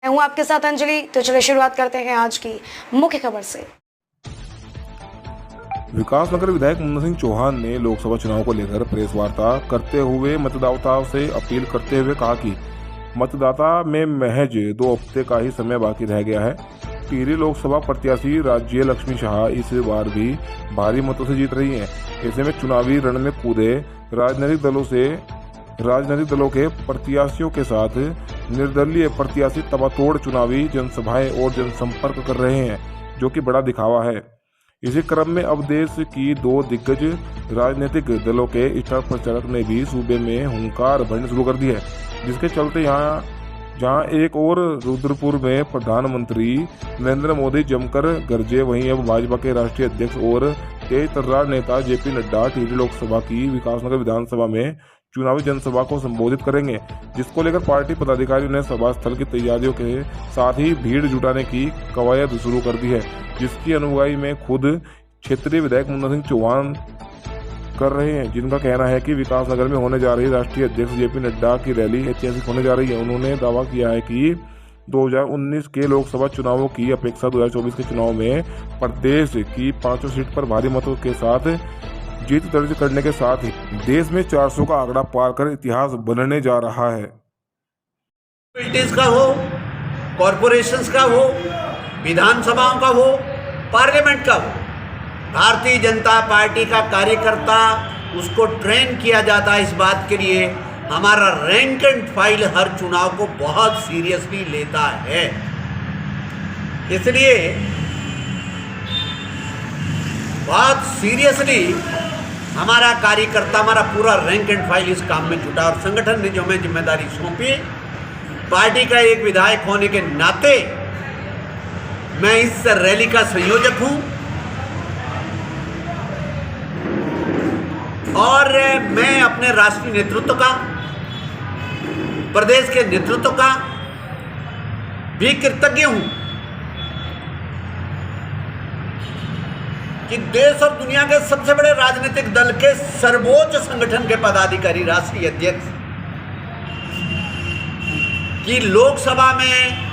मैं हूं आपके साथ अंजलि। तो चलिए शुरुआत करते हैं आज की मुख्य खबर से। विकासनगर विधायक मुन्ना सिंह चौहान ने लोकसभा चुनाव को लेकर प्रेस वार्ता करते हुए मतदाताओं से अपील करते हुए कहा कि मतदाता में महज 2 हफ्ते का ही समय बाकी रह गया है। टिहरी लोकसभा प्रत्याशी राज्य लक्ष्मी शाह इस बार भी भारी मतों से जीत रही हैं। ऐसे में चुनावी रण में कूदे राजनीतिक दलों के प्रत्याशियों के साथ निर्दलीय प्रत्याशी तबातोड़ चुनावी जनसभाएं और जनसंपर्क कर रहे हैं, जो कि बड़ा दिखावा है। इसी क्रम में अब देश की 2 दिग्गज राजनीतिक दलों के स्टार प्रचारक ने भी सूबे में हुंकार भरनी शुरू कर दी है, जिसके चलते जहां एक और रुद्रपुर में प्रधानमंत्री नरेंद्र मोदी जमकर गरजे, वहीं अब भाजपा के राष्ट्रीय अध्यक्ष और तेज तर्रार नेता जेपी नड्डा टिहरी लोकसभा की विकासनगर विधानसभा में चुनावी जनसभा को संबोधित करेंगे, जिसको लेकर पार्टी पदाधिकारियों ने सभा स्थल की तैयारियों के साथ ही भीड़ जुटाने की कवायद शुरू कर दी है, जिसकी अनुगवाई में खुद क्षेत्रीय विधायक मुन्ना सिंह चौहान कर रहे हैं, जिनका कहना है कि विकासनगर में होने जा रही राष्ट्रीय अध्यक्ष जेपी नड्डा की रैली ऐतिहासिक होने जा रही है। उन्होंने दावा किया है कि 2019 के लोकसभा चुनावों की अपेक्षा 2024 के चुनाव में प्रदेश की 5 सीट पर भारी मतों के साथ जीत दर्ज करने के साथ ही देश में 400 का आंकड़ा पार कर इतिहास बनने जा रहा है। म्युनिसिपैलिटीज का हो, कॉरपोरेशंस का हो, विधानसभाओं का हो, पार्लियामेंट का हो, भारतीय जनता पार्टी का कार्यकर्ता उसको ट्रेन किया जाता है इस बात के लिए। हमारा रैंक एंड फाइल हर चुनाव को बहुत सीरियसली लेता है, इसलिए बहुत सीरियसली हमारा कार्यकर्ता, हमारा पूरा रैंक एंड फाइल इस काम में जुटा। और संगठन ने जो हमें जिम्मेदारी सौंपी, पार्टी का एक विधायक होने के नाते मैं इस रैली का संयोजक हूं और मैं अपने राष्ट्रीय नेतृत्व का, प्रदेश के नेतृत्व का भी कृतज्ञ हूं कि देश और दुनिया के सबसे बड़े राजनीतिक दल के सर्वोच्च संगठन के पदाधिकारी, राष्ट्रीय अध्यक्ष की लोकसभा में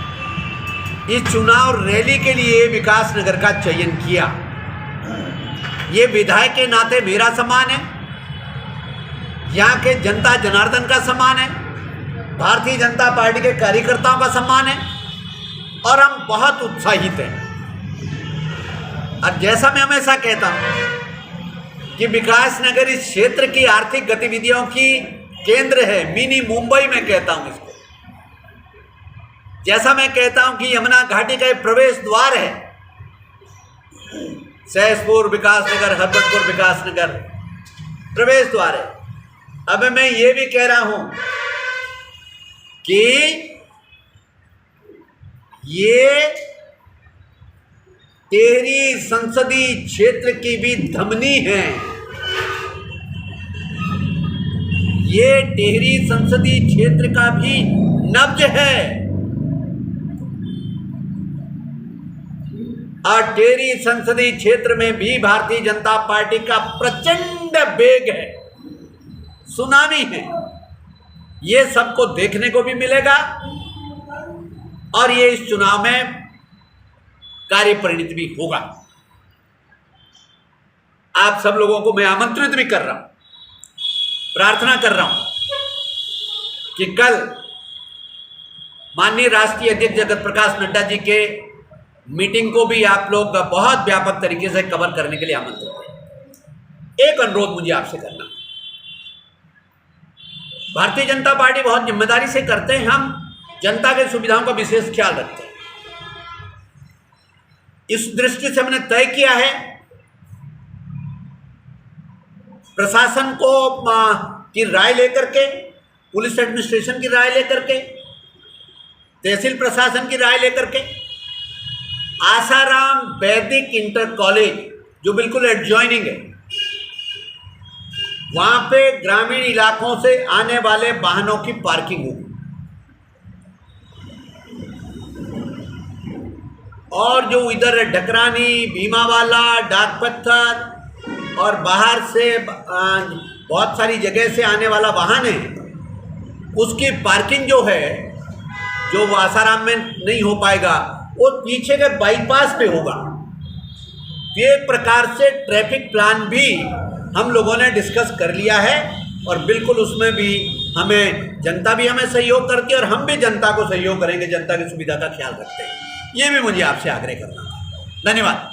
इस चुनाव रैली के लिए विकासनगर का चयन किया। ये विधायक के नाते मेरा सम्मान है, यहाँ के जनता जनार्दन का सम्मान है, भारतीय जनता पार्टी के कार्यकर्ताओं का सम्मान है और हम बहुत उत्साहित हैं। और जैसा मैं हमेशा कहता हूं कि विकासनगर इस क्षेत्र की आर्थिक गतिविधियों की केंद्र है, मिनी मुंबई में कहता हूं इसको। जैसा मैं कहता हूं कि यमुना घाटी का एक प्रवेश द्वार है, सहसपुर विकासनगर, हरबटपुर विकासनगर प्रवेश द्वार है। अब मैं ये भी कह रहा हूं कि ये टिहरी संसदीय क्षेत्र की भी धमनी है। ये टिहरी संसदीय क्षेत्र का भी नब्ज है और टिहरी संसदीय क्षेत्र में भी भारतीय जनता पार्टी का प्रचंड वेग है, सुनामी है। ये सबको देखने को भी मिलेगा और ये इस चुनाव में कार्य परिणित भी होगा। आप सब लोगों को मैं आमंत्रित भी कर रहा हूं, प्रार्थना कर रहा हूं कि कल माननीय राष्ट्रीय अध्यक्ष जगत प्रकाश नड्डा जी के मीटिंग को भी आप लोग बहुत व्यापक तरीके से कवर करने के लिए आमंत्रित हैं। एक अनुरोध मुझे आपसे करना, भारतीय जनता पार्टी बहुत जिम्मेदारी से करते हैं, हम जनता के सुविधाओं का विशेष ख्याल रखते हैं। इस दृष्टि से हमने तय किया है प्रशासन को की राय लेकर के, पुलिस एडमिनिस्ट्रेशन की राय लेकर के, तहसील प्रशासन की राय लेकर के, आसाराम वैदिक इंटर कॉलेज जो बिल्कुल एडजॉइनिंग है, वहां पे ग्रामीण इलाकों से आने वाले वाहनों की पार्किंग होगी और जो इधर ढकरानी, भीमावाला, डाक पत्थर और बाहर से बहुत सारी जगह से आने वाला वाहन है, उसकी पार्किंग जो है जो वो आसाराम में नहीं हो पाएगा वो पीछे के बाईपास पे होगा। ये एक प्रकार से ट्रैफिक प्लान भी हम लोगों ने डिस्कस कर लिया है और बिल्कुल उसमें भी हमें जनता भी हमें सहयोग करती है और हम भी जनता को सहयोग करेंगे, जनता की सुविधा का ख्याल रखते हैं। ये भी मुझे आपसे आग्रह करना था। धन्यवाद।